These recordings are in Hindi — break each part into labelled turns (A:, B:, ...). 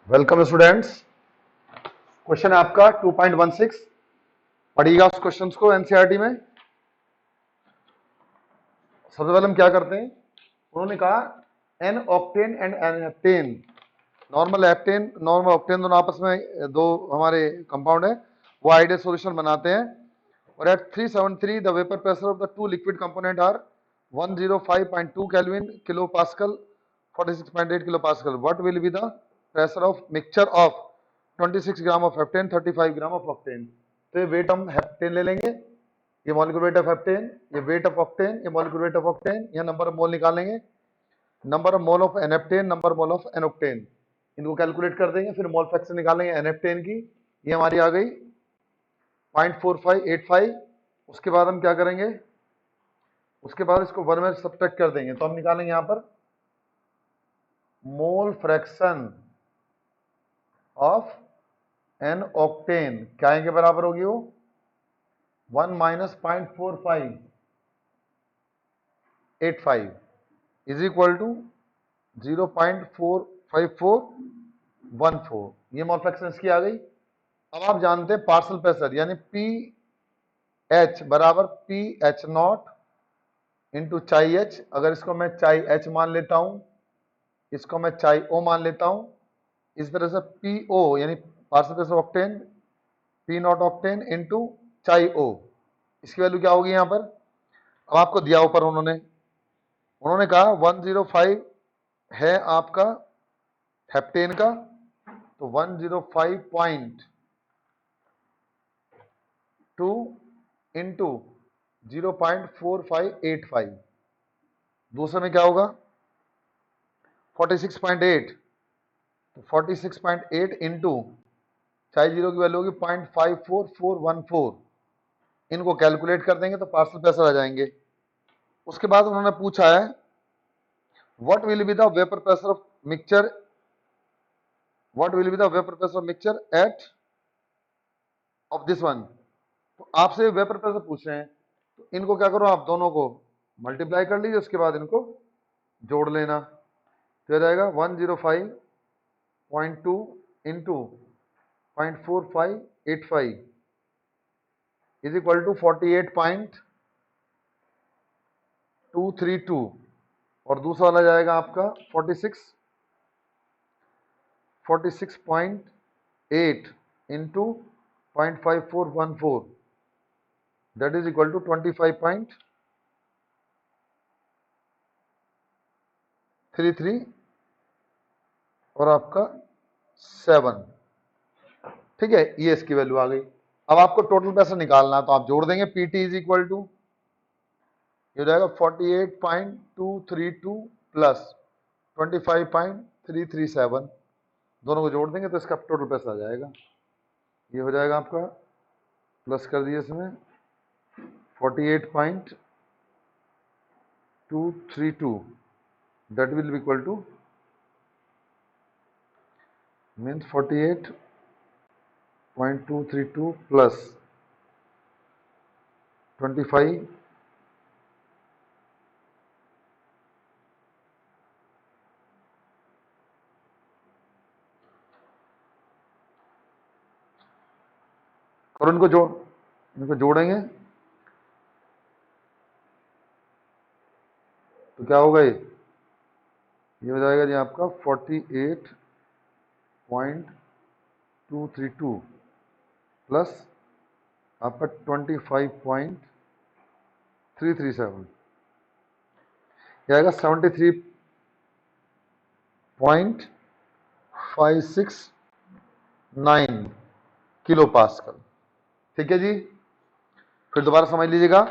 A: Welcome students. क्वेश्चन है आपका 2.16। पढ़िएगा उस क्वेश्चन को एनसीईआरटी में। सबसे पहले हम क्या करते हैं, उन्होंने कहा N octane and N heptane, normal octane दोनों आपस में दो हमारे कंपाउंड है, वो आइडियल सॉल्यूशन बनाते हैं। और at 373 the vapour pressure of the two liquid component are 105.2 kelvin kilo pascal 46.8 kilo pascal. What will be the pressure of mixture of 26 gram of heptane 35 gram of octane. तो ये वेट हम हेप्टेन ले लेंगे, ये मॉलिक्यूलर वेट ऑफ हेप्टेन, ये वेट ऑफ ऑक्टेन, ये मॉलिक्यूलर वेट ऑफ ऑक्टेन, यहाँ नंबर ऑफ मोल निकालेंगे, number of mole of N heptane, number mole of एनोक्टेन, इनको कैलकुलेट कर देंगे। फिर मोल फ्रैक्शन निकालेंगे एनहेप्टेन की, ये हमारी आ गई 0.4585। उसके बाद हम क्या करेंगे, उसके बाद इसको 1 में सब्ट्रैक्ट कर देंगे, तो हम निकालेंगे यहाँ पर mole fraction of N octane, क्या है के बराबर होगी वो 1 माइनस 0.4585 इज इक्वल टू 0.45414। ये मोल फ्रैक्शन इसकी आ गई। अब आप जानते हैं पार्शियल प्रेशर यानी पी एच बराबर पी एच नॉट इंटू चाई एच। अगर इसको मैं चाई एच मान लेता हूं, इसको मैं चाई ओ मान लेता हूं, इस तरह से पी ओ यानी partial pressure octane P not octane into चाई ओ, इसकी वैल्यू क्या होगी यहां पर। अब आपको दिया ऊपर उन्होंने कहा 105 है आपका हेप्टेन का, तो 105.2 इंटू 0.4585, दूसरे में क्या होगा 46.8, तो 46.8 इंटू चाहे जीरो की वैल्यू होगी 0.54414। इनको कैलकुलेट कर देंगे तो पार्शियल प्रेशर आ जाएंगे। उसके बाद उन्होंने पूछा है what will be the vapour pressure of mixture, what will be the vapour pressure of mixture eight of this one. तो आपसे वेपर प्रेशर पूछ रहे हैं, तो इनको क्या करो, आप दोनों को मल्टीप्लाई कर लीजिए, उसके बाद इनको जोड़ लेना, तो हो जाएगा 105.2 इंटू 0.4585 इज इक्वल टू 48.232, और दूसरा वाला जाएगा आपका 46.8 into 0.5414, that is equal to 25.33 और आपका 7। ठीक है, ये इसकी वैल्यू आ गई। अब आपको टोटल प्रेशर निकालना है, तो आप जोड़ देंगे पीटी इज इक्वल टू, ये हो जाएगा 48.232 प्लस 25.337, दोनों को जोड़ देंगे तो इसका टोटल प्रेशर आ जाएगा। ये हो जाएगा आपका, प्लस कर दिए इसमें 48.232, that will be equal two means 48.232 plus 25 और इनको जोड़ेंगे तो क्या होगा, ये हो जाएगा जी आपका 48.232 प्लस आपका 25.337, ये आएगा 73.569 किलो पास्कल। ठीक है जी, फिर दोबारा समझ लीजिएगा।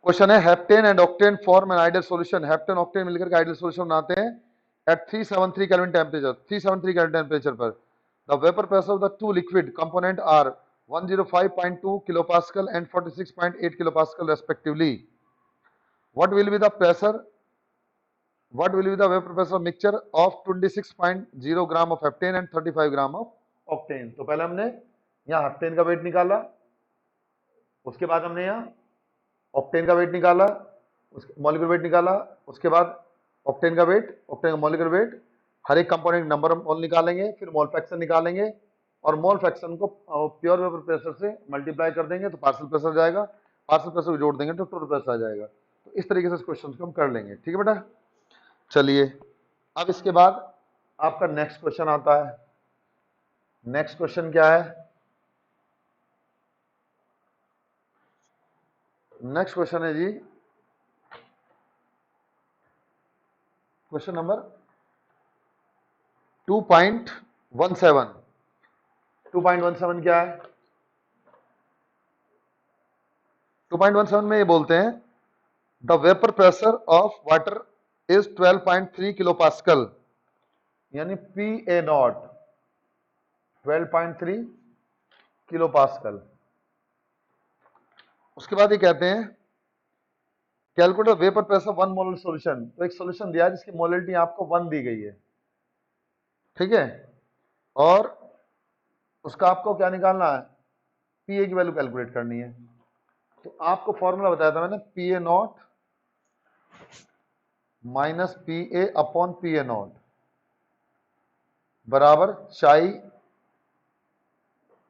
A: क्वेश्चन है heptane and octane form an ideal solution, heptane octane मिलकर के आइडियल सॉल्यूशन बनाते हैं at 373 kelvin temperature, 373 kelvin temperature पर। The vapour pressure of the two liquid component are 105.2 kilo pascal and 46.8 kilo pascal respectively. What will be the pressure, what will be the vapour pressure mixture of 26.0 gram of heptane and 35 gram of octane. तो पहले हमने यहाँ हेप्टेन का वेट निकाला, उसके बाद हमने यहाँ ऑक्टेन का वेट निकाला, उसके मॉलिक्यूलर वेट निकाला, उसके बाद ऑक्टेन का वेट, ऑक्टेन का मॉलिक्यूलर वेट, हर एक कंपोनेंट नंबर ऑफ मोल निकालेंगे, फिर मोल फ्रैक्शन निकालेंगे और मोल फ्रैक्शन को प्योर वेपर प्रेशर से मल्टीप्लाई कर देंगे तो पार्शियल प्रेशर जाएगा, पार्शियल प्रेशर को जोड़ देंगे तो टोटल प्रेशर आ जाएगा। तो इस तरीके से इस क्वेश्चन को हम कर लेंगे। ठीक है बेटा, चलिए अब इसके बाद आपका नेक्स्ट क्वेश्चन आता है। नेक्स्ट क्वेश्चन क्या है? नेक्स्ट क्वेश्चन है जी क्वेश्चन नंबर 2.17। 2.17 क्या है? 2.17 में ये बोलते हैं the vapour pressure of water is 12.3 kilo pascal, यानी P A naught 12.3 kilo pascal. उसके बाद ये कहते हैं calculate vapour pressure one molar solution. तो एक सॉल्यूशन दिया है जिसकी मोलरिटी आपको 1 दी गई है, ठीक है, और उसका आपको क्या निकालना है? पी ए की वैल्यू कैलकुलेट करनी है। तो आपको फॉर्मूला बताया था मैंने, P A not minus P A upon P A not बराबर चाई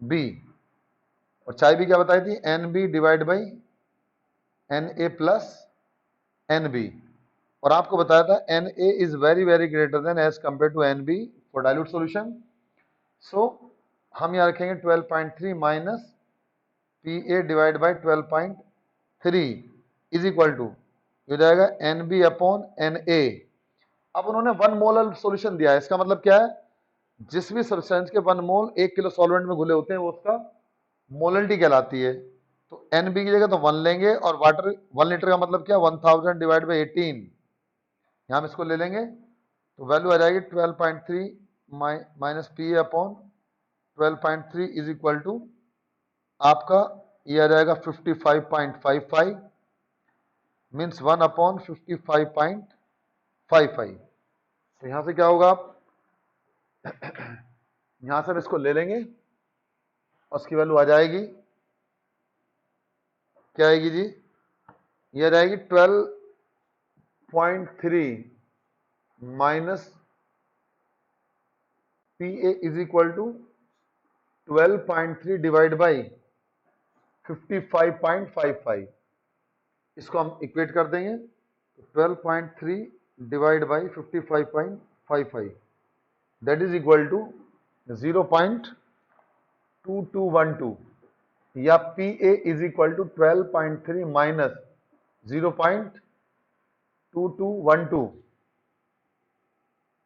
A: बी, और चाई बी क्या बताई थी? N B divide by N A plus N B, और आपको बताया था N A is very very greater than as compare to N B for dilute solution. So हम यहां रखेंगे 12.3 minus P A divide by 12.3 is equal to हो जाएगा N B upon N A. अब उन्होंने 1 मोलर सॉल्यूशन दिया है, इसका मतलब क्या है? जिस भी सब्सटेंस के 1 मोल 1 किलो सॉल्वेंट में घुले होते हैं वो उसका मोलरिटी कहलाती है। तो एन बी की जगह तो 1 लेंगे, और वाटर 1 लीटर का मतलब क्या? 1000 डिवाइड बाई 18, यहां हम इसको ले लेंगे तो वैल्यू आ जाएगी 12.3 minus P A upon 12.3 is equal to आपका ये आ जाएगा 55.55 मीन्स 1 अपॉन 55.55। तो यहां से क्या होगा? आप यहां से हम इसको ले लेंगे और उसकी वैल्यू आ जाएगी, क्या आएगी जी? ये आ जाएगी 12.3 minus P A is equal to 12.3 divide by 55.55। इसको हम इक्वेट कर देंगे, 12.3 divide by 55.55 that is equal to 0.2212, या P A is equal to 12.3 minus 0.2212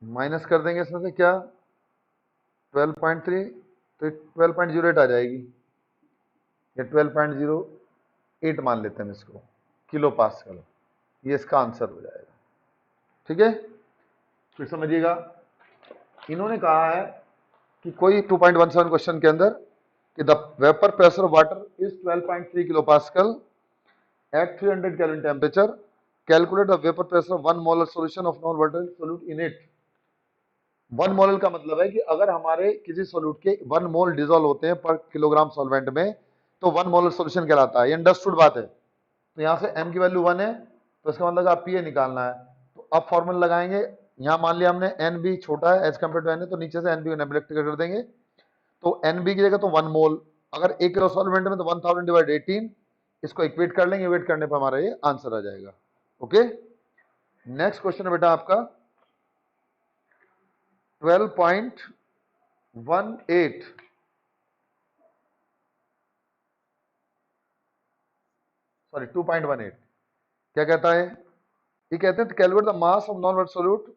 A: minus कर देंगे इसमें से क्या? 12.3 तो 12.08 आ जाएगी, या 12.08 मान लेते हैं इसको, किलो पास्कल। ये इसका आंसर हो जाएगा। ठीक है, फिर समझिएगा, इन्होंने कहा है कि कोई 2.17 क्वेश्चन के अंदर कि the vapour pressure of water is 12.3 kilo pascal at 300 kelvin temperature, calculate the vapour pressure of 1 molar solution of non water solute in it. 1 molar का मतलब है कि अगर हमारे किसी सोल्यूट के 1 मोल डिजोल्व होते हैं पर किलोग्राम सॉल्वेंट में तो 1 मोलर सॉल्यूशन कहलाता है। ये अंडरस्टूड बात है। तो यहाँ से m की वैल्यू 1 है तो इसका मतलब आप पी निकालना है। तो अब फॉर्मूला लगाएंगे, यहाँ मान लिया हमने एन बी छोटा है as compare to N A, तो नीचे से एन बी को नेग्लेक्ट कर देंगे। तो एन बी की जगह तो 1 मोल, अगर 1 किलो सॉल्वेंट में तो 1000 डिवाइड 18, इसको इक्वेट कर लेंगे, इक्वेट करने पर हमारा ये आंसर आ जाएगा। ओके, नेक्स्ट क्वेश्चन है बेटा आपका 12.18, सॉरी 2.18 क्या कहता है? ये कहते हैं calculate the mass of non water solute,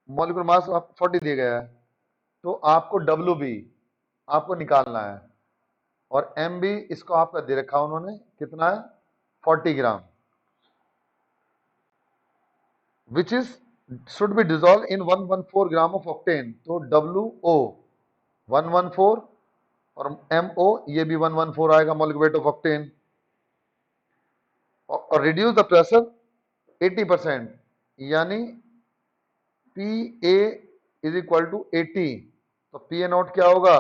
A: molecular mass 40 दिया गया है, तो आपको डब्ल्यू बी आपको निकालना है, और एम बी इसको आपका दे रखा उन्होंने, कितना है? 40 gram, which is should be dissolve in 114 gram of octane. तो डब्ल्यू ओ 114 और एम ओ ये भी 114 आएगा मॉलिक्यूलर वेट ऑफ ऑक्टेन, और रिड्यूस द प्रेशर 80%, यानी P A is equal to 80। तो पी ए नॉट क्या होगा?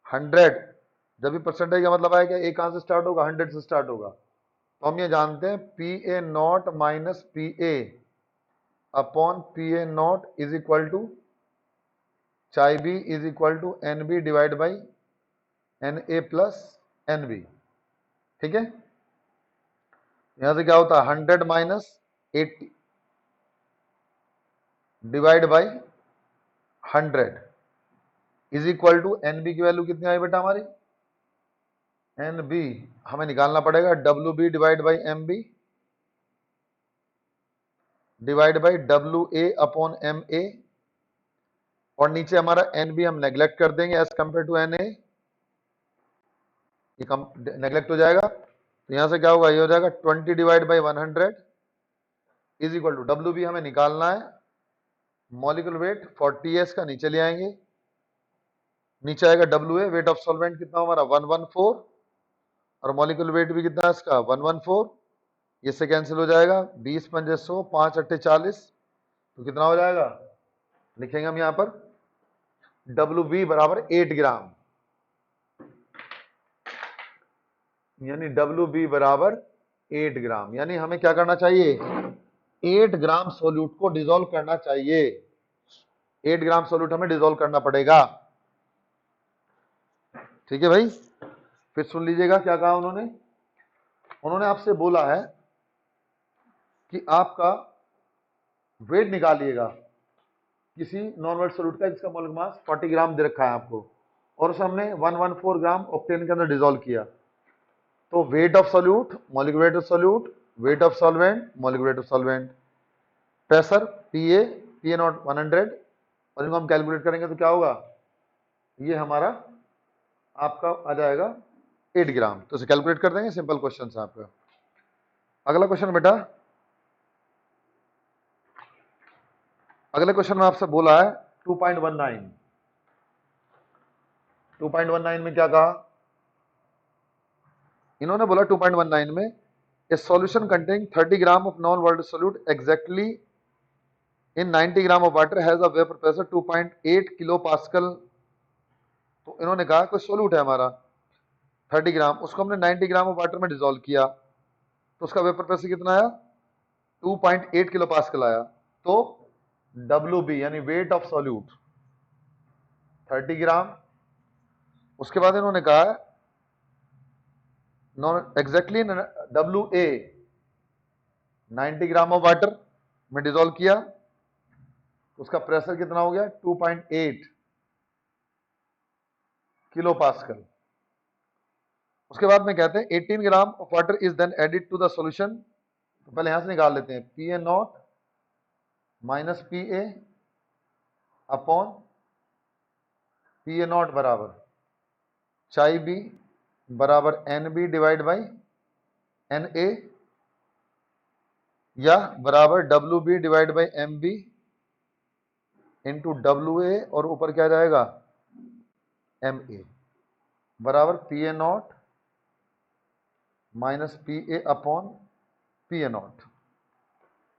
A: 100। जब भी परसेंटेज का मतलब आएगा ए कहां से स्टार्ट होगा? 100 से स्टार्ट होगा। तो हम ये जानते हैं P A not minus P A upon P A not is equal to chi B is equal to N B divide by N A plus N B. ठीक है, यहां से क्या होता है 100 minus 80 divide by 100 is equal to N B की वैल्यू कितनी आई बेटा हमारी, एन बी हमें निकालना पड़ेगा W B divide by M B divide by W A upon M A, और नीचे हमारा एन बी हम नेग्लेक्ट कर देंगे as compare to N A, ये नेग्लेक्ट हो जाएगा, तो यहां से क्या होगा, ये हो जाएगा 20 divide by 100 is equal to W B हमें निकालना है, मॉलिक्यूलर वेट 40s का नीचे ले आएंगे, नीचे आएगा W A, weight of solvent कितना हमारा 114, और मॉलिक्यूलर वेट भी कितना है इसका 114, ये से कैंसिल हो जाएगा, 20 पंजे 100, 5 अट्ठे 40, तो कितना हो जाएगा, लिखेंगे हम यहां पर डब्ल्यू बी बराबर 8 ग्राम, यानी डब्ल्यू बी बराबर 8 ग्राम, यानी हमें क्या करना चाहिए 8 ग्राम सोल्यूट को डिसॉल्व करना चाहिए, 8 ग्राम सोल्यूट हमें डिसॉल्व करना पड़ेगा। ठीक है भाई, फिर सुन लीजिएगा क्या कहा उन्होंने, उन्होंने आपसे बोला है कि आपका वेट निकालिएगा किसी नॉन वेट सोल्यूट का जिसका मॉलिक्यूलर मास 40 ग्राम दे रखा है आपको, और उसे हमने 114 ग्राम ऑक्टेन के अंदर डिसॉल्व किया, तो weight of solute molecular weight of solute, weight of solvent molecular weight of solvent, pressure P A not 100, और इनको हम कैलकुलेट करेंगे तो क्या होगा, ये हमारा आपका आ जाएगा 8 ग्राम, तो इसे कैलकुलेट कर देंगे, सिंपल क्वेश्चन है आपका। अगला क्वेश्चन बेटा, अगले क्वेश्चन में आपसे बोला है 2.19, 2.19 में क्या कहा इन्होंने, बोला 2.19 में ए solution containing 30 gram of non water solute exactly in 90 gram of water has a vapour pressure 2.8 kilo pascal, तो इन्होंने कहा कोई सोल्यूट है हमारा 30 ग्राम, उसको हमने 90 ग्राम ऑफ वाटर में डिसॉल्व किया, तो उसका वेपर प्रेशर कितना आया 2.8 किलो पास्कल आया, तो डब्ल्यू बी यानी वेट ऑफ सोल्यूट 30 ग्राम, उसके बाद इन्होंने कहा exactly W A 90 gram of water में डिसॉल्व किया, उसका प्रेशर कितना हो गया 2.8 किलो पास्कल। उसके बाद में कहते हैं 18 gram of water is then added to the solution, तो पहले यहां से निकाल लेते हैं P A not minus P A upon P A not बराबर चाई बी बराबर N B divide by N A, या बराबर W B divide by M B into W A, और ऊपर क्या जाएगा एम ए, बराबर P A not minus P A upon P A not.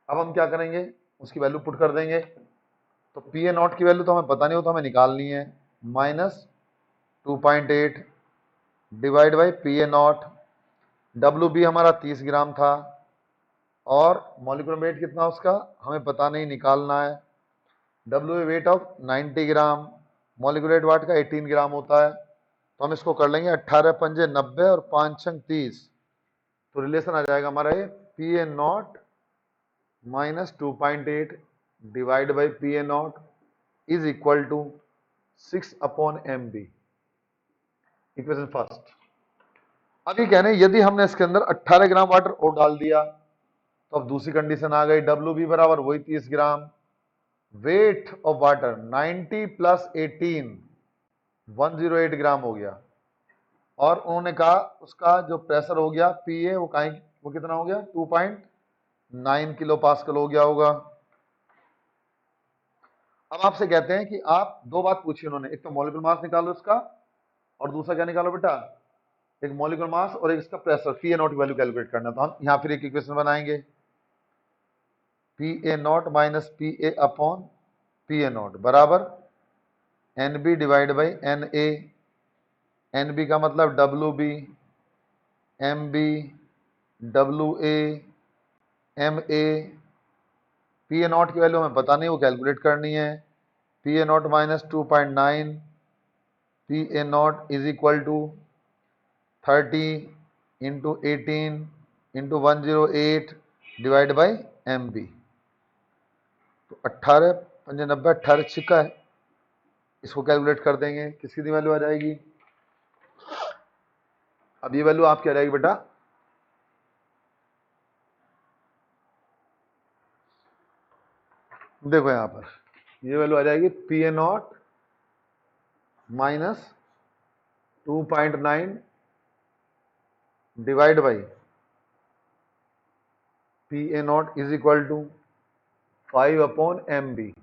A: अब हम क्या करेंगे, उसकी वैल्यू पुट कर देंगे, तो पी ए नॉट की वैल्यू तो हमें पता नहीं हो, तो हमें निकालनी है, minus 2.8 divide by P A not, W B हमारा 30 ग्राम था, और मॉलिक्यूलर वेट कितना उसका हमें पता नहीं, निकालना है, W A weight of 90 gram, molecular weight water का 18 ग्राम होता है, तो हम इसको कर लेंगे 18 पंजे 90 और 5 छंग 30, तो रिलेशन आ जाएगा हमारा ये P A not minus 2.8 divide by P A not is equal to 6 upon M B, equation first. अब ये कह रहे हैं यदि हमने इसके अंदर 18 ग्राम वाटर और डाल दिया, तो अब दूसरी कंडीशन आ गई, डब्ल्यू बी बराबर वही 30 ग्राम, वेट ऑफ वाटर 90 प्लस 18 108 ग्राम हो गया, और उन्होंने कहा उसका जो प्रेशर हो गया पी ए वो कितना हो गया 2.9 किलो पास्कल हो गया होगा। अब आपसे कहते हैं कि आप दो बात पूछी उन्होंने, एक तो मॉलिक्यूलर मास निकालो इसका, और दूसरा क्या निकालो बेटा, एक मॉलिक्यूलर मास और एक इसका प्रेशर, पी ए नॉट की वैल्यू कैलकुलेट करना, तो हम यहां फिर एक इक्वेशन बनाएंगे, P A not minus P A upon P A not बराबर N B divide by N A, N B का मतलब W B, M B W A M A, P A not की वैल्यू हमें पता नहीं, वो कैलकुलेट करनी है, P A not minus 2.9 P A not is equal to 30 into 18 into 108 divide by M B. तो 18 पंजे 90 18 छिक्का है, इसको कैलकुलेट कर देंगे, किसकी वैल्यू आ जाएगी। अब ये वैल्यू आपकी आ जाएगी बेटा, देखो यहां पर ये वैल्यू आ जाएगी P A not minus 2.9 divide by P A not is equal to 5 upon M B.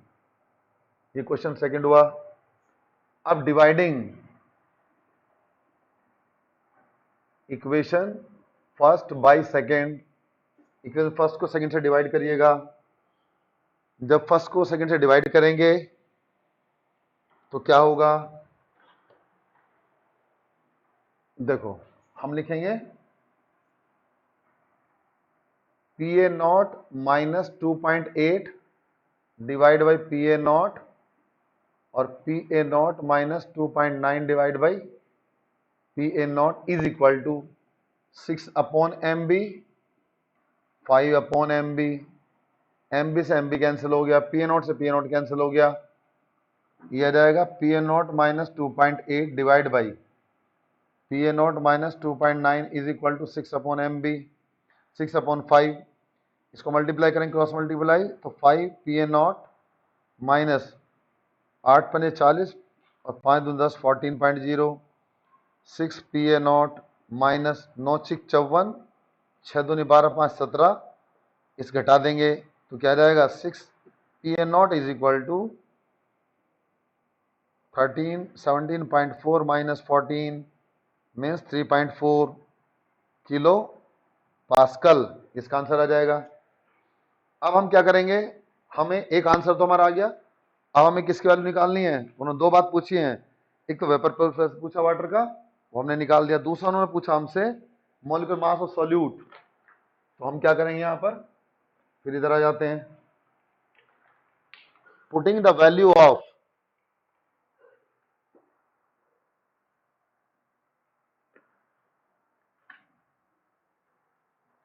A: ये क्वेश्चन सेकंड हुआ। अब dividing equation first by second, equation first को सेकंड से डिवाइड करिएगा। जब फर्स्ट को सेकंड से डिवाइड करेंगे तो क्या होगा, देखो हम लिखेंगे P A not minus 2.8 divide by P A naught और P A not minus 2.9 divide by P A not is equal to 6 upon M B, 5 upon M B. M B से एम बी कैंसिल हो गया, पी ए नॉट से पी ए नॉट कैंसिल हो गया। ये आ जाएगा P A not minus 2.8 divide by P A not minus 2.9 is equal to 6 upon M B, 6 upon 5। इसको मल्टीप्लाई करेंगे, क्रॉस मल्टीप्लाई, तो 5 पी ए नॉट माइनस 8 पंजे 40 और 5 दूनी 10 14.0, 6 पी ए नॉट माइनस 9 6 54, 6 दूनी 12 5 17। इस घटा देंगे तो क्या जाएगा 6 P A not is equal to 17.4 minus 14 means 3.4 kilo pascal. इसका आंसर आ जाएगा। अब हम क्या करेंगे, हमें एक आंसर तो हमारा आ गया, अब हमें किसकी वैल्यू निकालनी है। उन्होंने दो बात पूछी है, एक तो वेपर प्रेशर पूछा वाटर का, वो हमने निकाल दिया। दूसरा उन्होंने पूछा हमसे मॉलिक्यूलर मास ऑफ सॉल्यूट। तो हम क्या करेंगे यहां पर, फिर इधर आ जाते हैं, putting the value of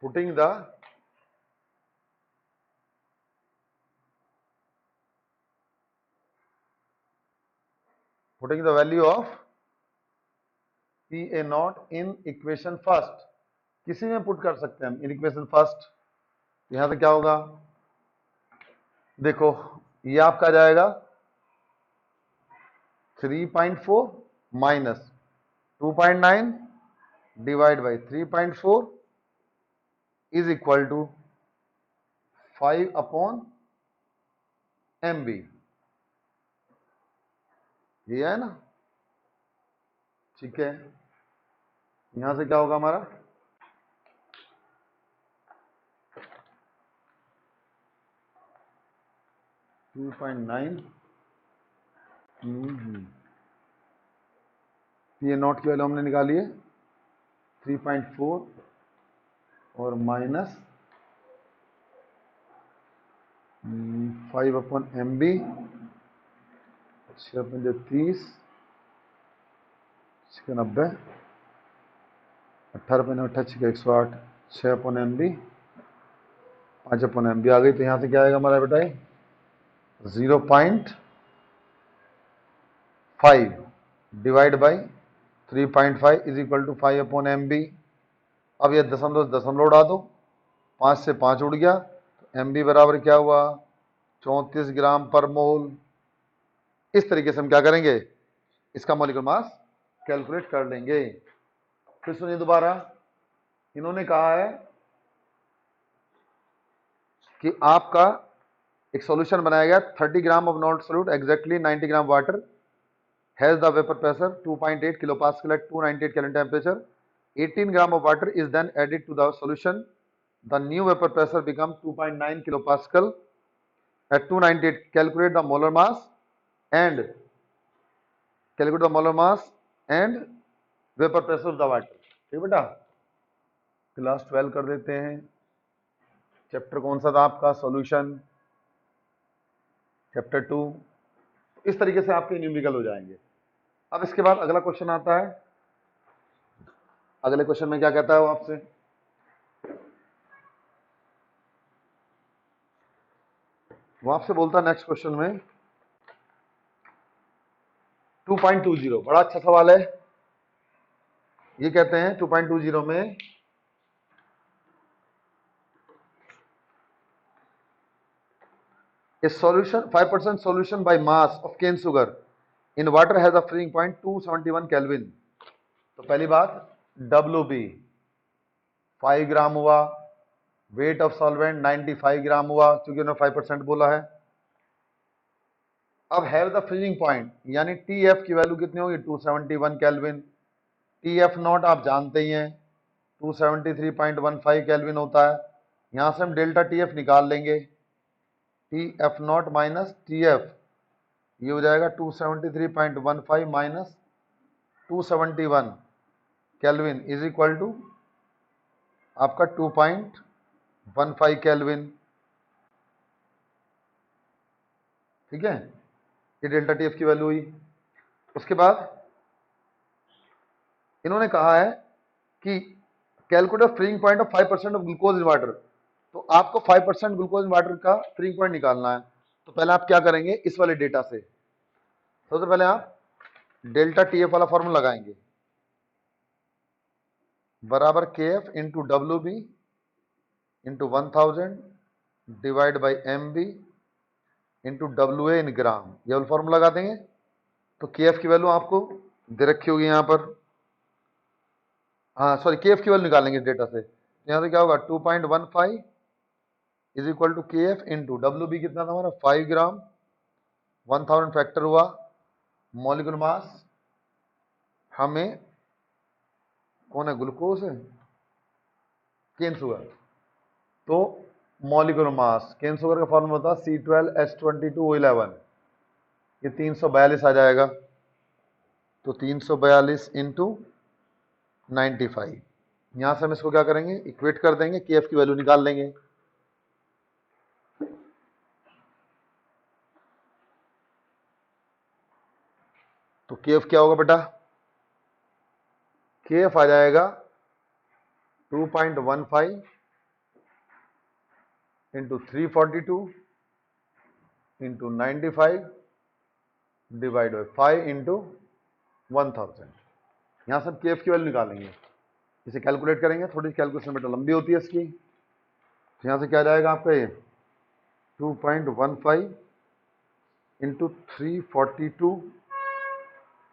A: putting the value of P A not in equation first. किसी में पुट कर सकते हैं हम इन इक्वेशन फर्स्ट। यहां से क्या होगा, देखो ये आपका जाएगा 3.4 माइनस 2.9 divide by 3.4 is equal to 5 upon M B. ये है ना, ठीक है। यहां से क्या होगा हमारा, two point nine P A not की वैल्यू हमने निकाली है 3.4 और माइनस 5 अपॉन एम बी, 6 पंजे 30, 6 90, 18 पंजे 28 108, 6 upon M B, 5 upon M B आ गई। तो यहाँ से क्या आएगा हमारा बेटा 0.5 divide by 3.5 is equal to 5 upon M B. अब ये दशमलव दशमलव उड़ा दो, 5 से 5 उड़ गया, तो एम बी बराबर क्या हुआ 34 ग्राम पर मोल। इस तरीके से हम क्या करेंगे, इसका मॉलिक्यूलर मास कैलकुलेट कर लेंगे। फिर सुनिए दोबारा, इन्होंने कहा है कि आपका एक सॉल्यूशन बनाया गया 30 gram of not solute exactly 90 gram water has the vapour pressure 2.8 kilo pascal at 298 Kelvin temperature. 18 gram of water is then added to the solution. The new vapor pressure becomes 2.9 kilo pascal at 298. Calculate the molar mass and vapor pressure of the water. ठीक बेटा, क्लास 12 कर देते हैं। चैप्टर कौन सा था आपका, सॉल्यूशन चैप्टर 2। इस तरीके से आपके न्यूमेरिकल हो जाएंगे। अब इसके बाद अगला क्वेश्चन आता है। अगले क्वेश्चन में क्या कहता है वो आपसे, वो आपसे बोलता है नेक्स्ट क्वेश्चन में 2.20, बड़ा अच्छा सवाल है। ये कहते हैं 2.20 में a solution 5% solution by mass of cane sugar in water has a freezing point 271 Kelvin। तो पहली बात WB 5 ग्राम हुआ, वेट ऑफ सॉल्वेंट 95 ग्राम हुआ क्योंकि उन्होंने 5% बोला है। अब हैव द फ्रीजिंग पॉइंट यानी TF की वैल्यू कितनी होगी 271 केल्विन। TF नॉट आप जानते ही हैं 273.15 केल्विन होता है। यहां से हम डेल्टा TF निकाल लेंगे, TF नॉट माइनस TF, ये हो जाएगा 273.15 माइनस 271 केल्विन इज इक्वल टू आपका 2.15 केल्विन। ठीक है, ये डेल्टा TF की वैल्यू हुई। उसके बाद इन्होंने कहा है कि calculate freezing point of 5% of glucose in water. तो आपको 5% ग्लूकोज इन वाटर का फ्रीजिंग पॉइंट निकालना है। तो पहले आप क्या करेंगे, इस वाले डेटा से सबसे पहले आप डेल्टा TF वाला फॉर्मूला लगाएंगे, बराबर KF into WB into 1000 divide by MB into WA इन ग्राम, ये वाला फॉर्मूला लगा देंगे। तो KF की वैल्यू आपको दे रखी होगी यहाँ पर, हाँ सॉरी KF की वैल्यू निकालेंगे डेटा से। यहाँ से क्या होगा 2.15 is equal to KF into WB कितना था हमारा 5 ग्राम, 1000 फैक्टर हुआ, मॉलिक्यूलर मास हमें कौन है, ग्लूकोज है, केन शुगर। तो मॉलिक्यूलर मास केन शुगर का फॉर्मूला होता है C12H22O11, ये 342 आ जाएगा। तो 342 इंटू 95, यहां से हम इसको क्या करेंगे, इक्वेट कर देंगे, KF की वैल्यू निकाल लेंगे। तो KF क्या होगा बेटा, KF आ जाएगा 2.15 into 342 into 95 divide by 5 into 1000। यहां से KF की वैल्यू निकालेंगे, इसे कैलकुलेट करेंगे। थोड़ी सी कैलकुलेशन बेटा लंबी होती है इसकी। तो यहां से क्या जाएगा आपका, ये 2.15 into 342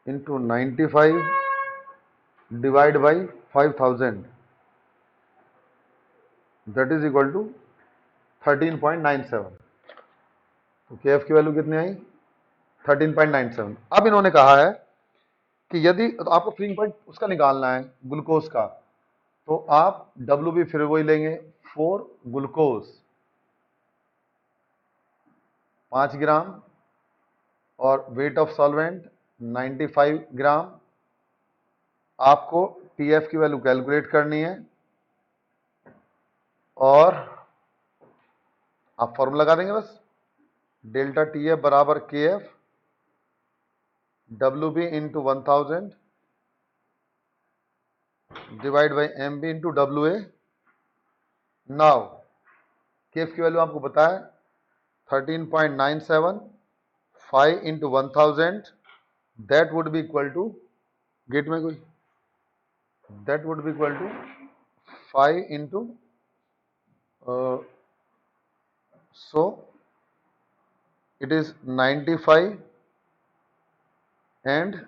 A: into 95 divide by 5000, that is equal to 13.97। तो KF की वैल्यू कितनी आई 13.97। अब इन्होंने कहा है कि यदि तो आपको फ्रीजिंग पॉइंट उसका निकालना है ग्लूकोज का, तो आप WB फिर वही लेंगे 4 ग्लूकोज 5 ग्राम और वेट ऑफ सॉल्वेंट 95 ग्राम। आपको TF की वैल्यू कैलकुलेट करनी है और आप फॉर्मूला लगा देंगे बस, डेल्टा TF बराबर KF WB into 1000 divide by MB into WA। Now KF की वैल्यू आपको पता है 13.97, 5 into 1000 that would be equal to, गेट में कोई, that would be equal to 5 into so it is 95 and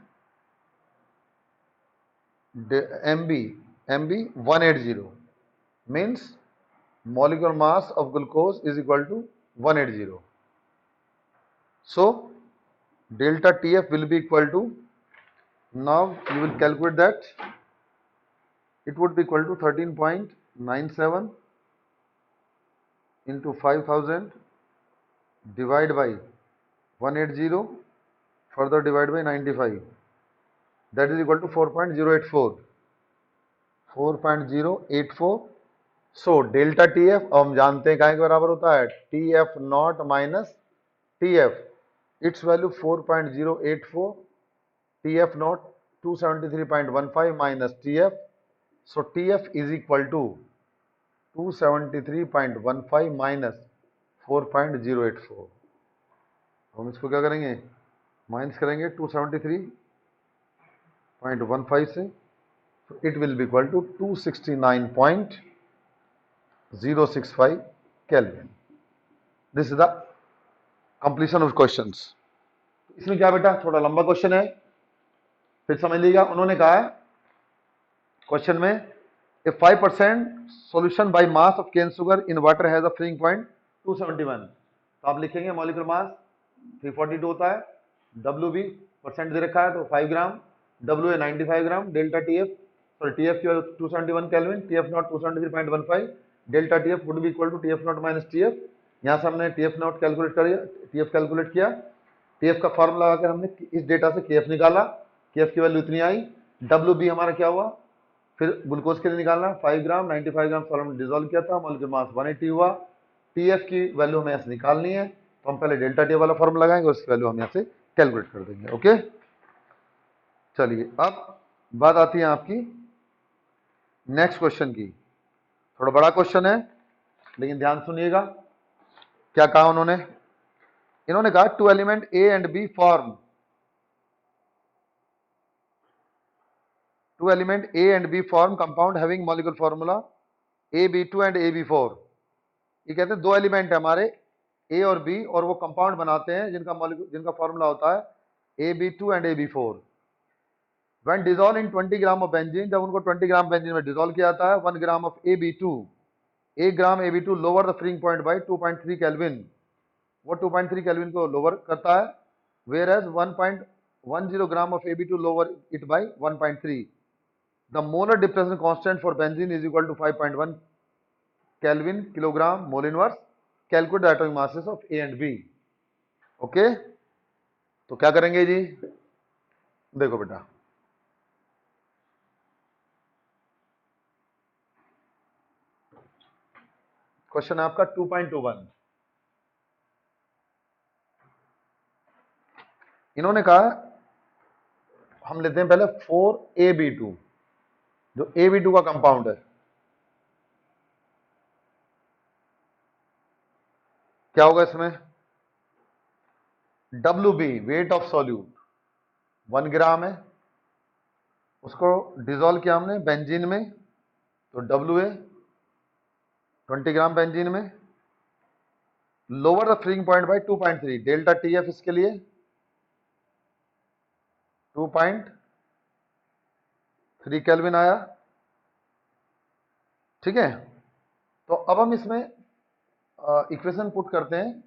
A: MB 180 means molecular mass of glucose is equal to 180. So delta TF will be equal to, now you will calculate that, it would be equal to 13.97 into 5000 divide by 180 further divide by 95, that is equal to 4.084 4.084। So delta TF, अब हम जानते हैं क्या के बराबर होता है, TF naught minus TF its value 4.084, TF naught 273.15 minus TF, so TF is equal to 273.15 minus 4.084. हम इसको क्या करेंगे, माइनस करेंगे 273.15 से, so it will be equal to 269.065 Kelvin. This is the completion of questions. इसमें क्या बेटा, थोड़ा लंबा क्वेश्चन है, फिर समझ लीजिएगा. उन्होंने कहा है क्वेश्चन में, a 5% solution by mass of cane sugar in water has a freezing point 271. तो आप लिखेंगे मॉलिक्यूलर मास 342 होता है, WB परसेंट दे रखा है तो 5 ग्राम, WA 95 ग्राम, डेल्टा TF सॉरी TF की value 271 kelvin, TF naught 273.15, delta TF would be equal to TF naught minus TF. यहाँ से हमने TF नॉट कैलकुलेट कर TF कैलकुलेट किया, TF का फॉर्मूला लगाकर हमने इस डेटा से KF निकाला, KF की वैल्यू इतनी आई. WB हमारा क्या हुआ, फिर ग्लूकोज के लिए निकालना 5 ग्राम, 95 ग्राम सॉल्वेंट में डिजोल्व किया था, मॉलिक्यूलर मास 180 हुआ. TF की वैल्यू हमें ऐसे निकालनी है, तो हम पहले डेल्टा TF वाला फॉर्मूला लगाएंगे, उसकी वैल्यू हम यहाँ से कैलकुलेट कर देंगे. ओके, चलिए अब बात आती है आपकी नेक्स्ट क्वेश्चन की. थोड़ा बड़ा क्वेश्चन है, लेकिन ध्यान सुनिएगा क्या कहा उन्होंने. इन्होंने कहा two element A and B form, two element A and B form compound having molecular formula AB2 and AB4. ये कहते हैं दो एलिमेंट है हमारे A और B और वो कंपाउंड बनाते हैं जिनका फॉर्मूला होता है AB2 and AB4. When dissolved in 20 gram of benzene, जब उनको 20 ग्राम बेंजीन में डिजोल्व किया जाता है, 1 gram of AB2, 1 gram AB2 lower the freezing point by 2.3 kelvin, वो 2.3 केल्विन को लोअर करता है, where as 1.10 gram of AB2 lower it by 1.3. The molar depression constant for benzene is equal to 5.1 Kelvin kilogram mole inverse. Calculate the atomic masses of A and B. Okay, तो क्या करेंगे जी, देखो बेटा, क्वेश्चन है आपका 2.21. इन्होंने कहा हम लेते हैं पहले 4AB2, जो AB2 का कंपाउंड है. क्या होगा इसमें, WB वेट ऑफ सॉल्यूट 1 ग्राम है, उसको डिजोल्व किया हमने बेंजीन में, तो WA 20 ग्राम बेंजीन में, lower the freezing point by 2.3, delta TF इसके लिए 2.3 केल्विन आया. ठीक है, तो अब हम इसमें इक्वेशन पुट करते हैं,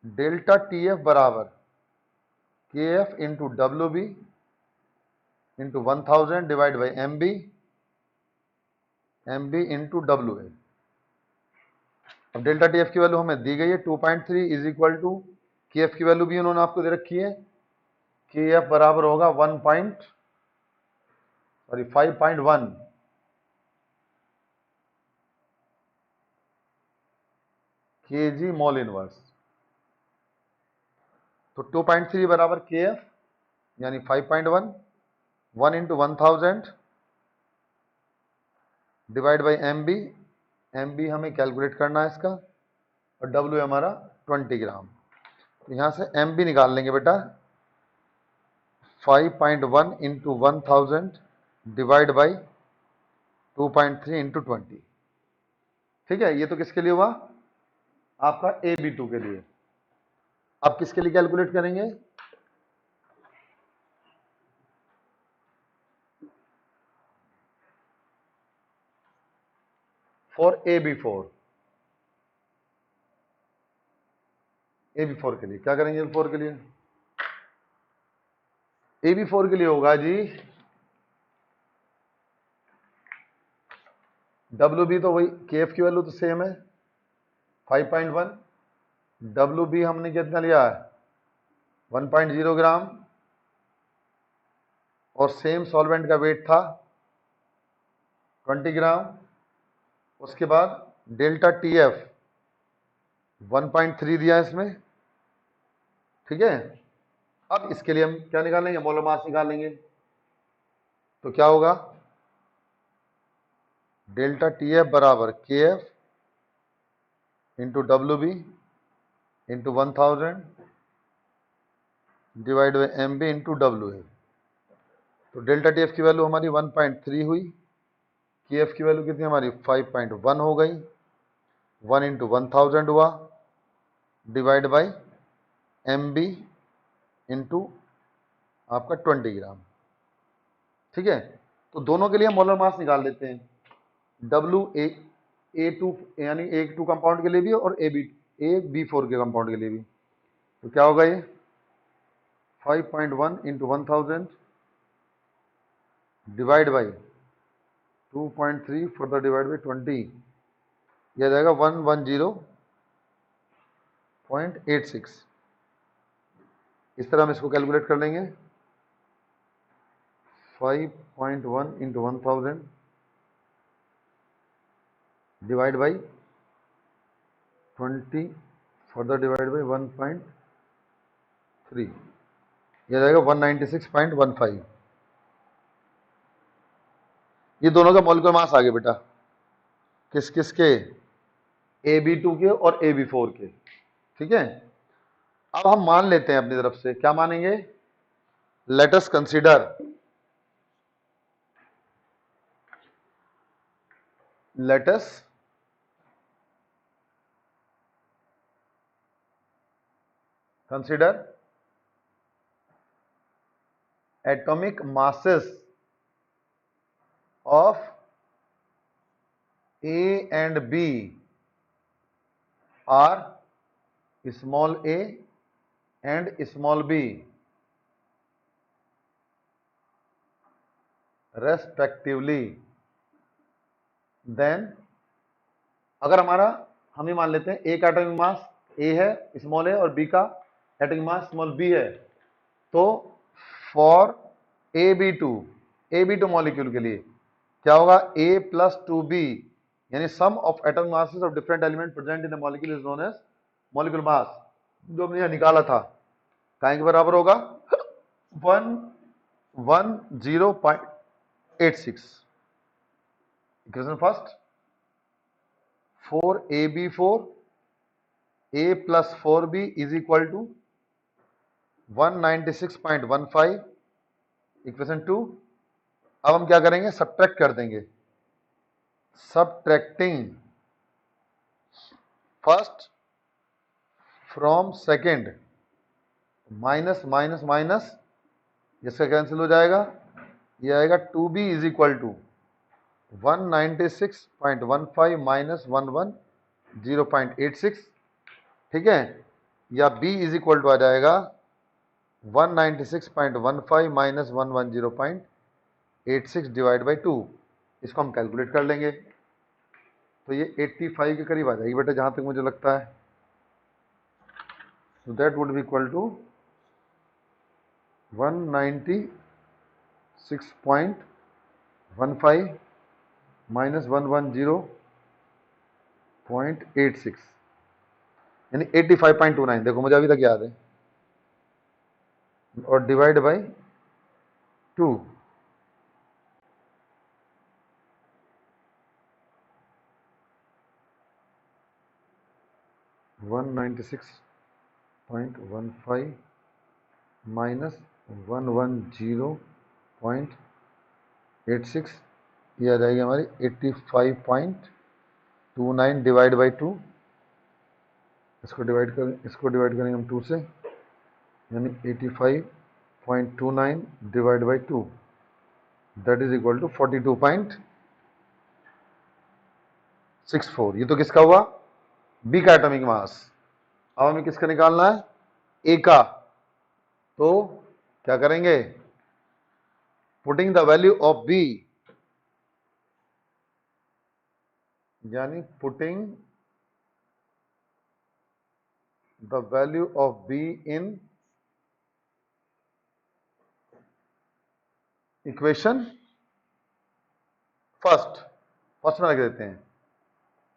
A: डेल्टा TF बराबर KF into WB into 1000 divide by MB into WA. अब डेल्टा TF की वैल्यू हमें दी गई है 2.3 इज इक्वल टू, KF की वैल्यू भी उन्होंने आपको दे रखी है, KF बराबर होगा 5.1 kg मोल इनवर्स. तो 2.3 बराबर KF यानी 5.1, 1 इंटू 1000 डिवाइड बाई MB हमें कैलकुलेट करना है इसका, और W हमारा 20 ग्राम. तो यहाँ से MB निकाल लेंगे बेटा, 5.1 इंटू 1000 डिवाइड बाई 2.3 इंटू 20. ठीक है, ये तो किसके लिए हुआ, आपका AB2 के लिए. अब किसके लिए कैलकुलेट करेंगे, फॉर AB4 के लिए क्या करेंगे, AB4 के लिए, AB4 के लिए होगा जी WB, तो वही KF की वैल्यू तो सेम है 5.1, WB हमने कितना लिया है 1.0 ग्राम, और सेम सॉल्वेंट का वेट था 20 ग्राम. उसके बाद डेल्टा TF 1.3 दिया इसमें, ठीक है। अब इसके लिए हम क्या निकालेंगे, मोलर मास निकालेंगे। तो क्या होगा, डेल्टा टी एफ बराबर K F into W B into 1000 divide by M B into W A. तो डेल्टा टी एफ की वैल्यू हमारी 1.3 हुई, के एफ की वैल्यू कितनी हमारी 5.1 हो गई, 1 इंटू 1000 हुआ divide by M B into आपका 20 ग्राम। ठीक है, तो दोनों के लिए हम मोलर मास निकाल लेते हैं, डब्ल्यू ए टू यानी ए टू कंपाउंड के लिए भी और ए बी फोर के कंपाउंड के लिए भी। तो क्या होगा ये 5.1 into 1000 divide by 2.3 further divide by 20, यह जाएगा 110.86। इस तरह हम इसको कैलकुलेट कर लेंगे, 5.1 into 1000 divide by 20 further divide by 1.3, यह जाएगा 196.15। ये दोनों का मॉलिक्यूलर मास आ गया बेटा, किस किस के, AB2 के और AB4 के। ठीक है, अब हम मान लेते हैं अपनी तरफ से, क्या मानेंगे, let us consider, let us consider atomic masses of A and B are small a and small b respectively, then अगर हमारा, हम ही मान लेते हैं ए का एटॉमिक मास ए है, स्मॉल है, और बी का एटॉमिक मास स्मॉल बी है, तो for A B two molecule के लिए क्या होगा, ए प्लस 2b यानी sum of atomic masses of different element present in the molecule is known as molecular mass. जो हमने निकाला था काय के बराबर होगा 110.86। Equation first, 4ab4 a plus 4b is equal to 196.15। Equation two, अब हम क्या करेंगे, सब्ट्रैक्ट कर देंगे, subtracting first from second, minus minus minus, जिसका कैंसिल हो जाएगा, ये आएगा 2b is equal to 196.15 minus 110.86। ठीक है, या b इज इक्वल टू आ जाएगा 196.15 माइनस 110.86 डिवाइड बाई 2। इसको हम कैलकुलेट कर लेंगे, तो ये 85 के करीब आ जाएगी बेटा, जहां तक मुझे लगता है। So that would be equal to 196.15 minus 110.86 यानी 85.29, देखो मुझे अभी तक याद है, और डिवाइड बाई 2, वन 96.15 माइनस 110.86, ये आ जाएगी हमारी 85.29 डिवाइड बाई 2। इसको डिवाइड करेंगे हम 2 से, यानी 85.29 divide by 2 that is equal to 42.64। ये तो किसका हुआ, बी का एटॉमिक मास। अब हमें किसका निकालना है, ए का। तो क्या करेंगे, putting the value of B, यानी putting the value of B in equation first में रख देते हैं,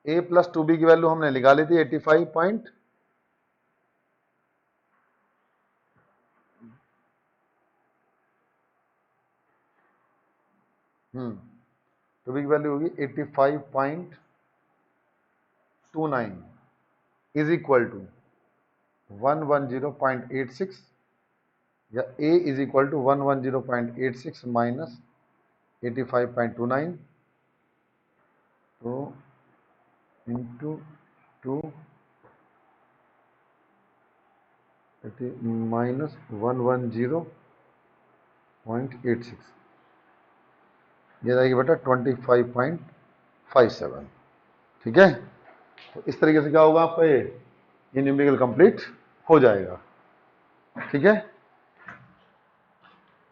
A: ए प्लस 2b की वैल्यू हमने निकाली थी 85 क्यूबिक वैल्यू होगी 85.29 इज इक्वल टू 110.86 या A is equal to 110.86 minus 85.29 तो इंटू 2 माइनस 110.86 ये जाएगी बेटा 25.57। ठीक है, तो इस तरीके से क्या होगा आपका ये न्यूमेरिकल कंप्लीट हो जाएगा। ठीक है,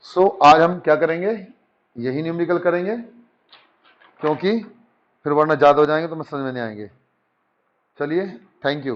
A: सो आज हम क्या करेंगे, यही न्यूमेरिकल करेंगे, क्योंकि फिर वरना ज़्यादा हो जाएंगे तो मैं समझ में नहीं आएंगे। चलिए, थैंक यू।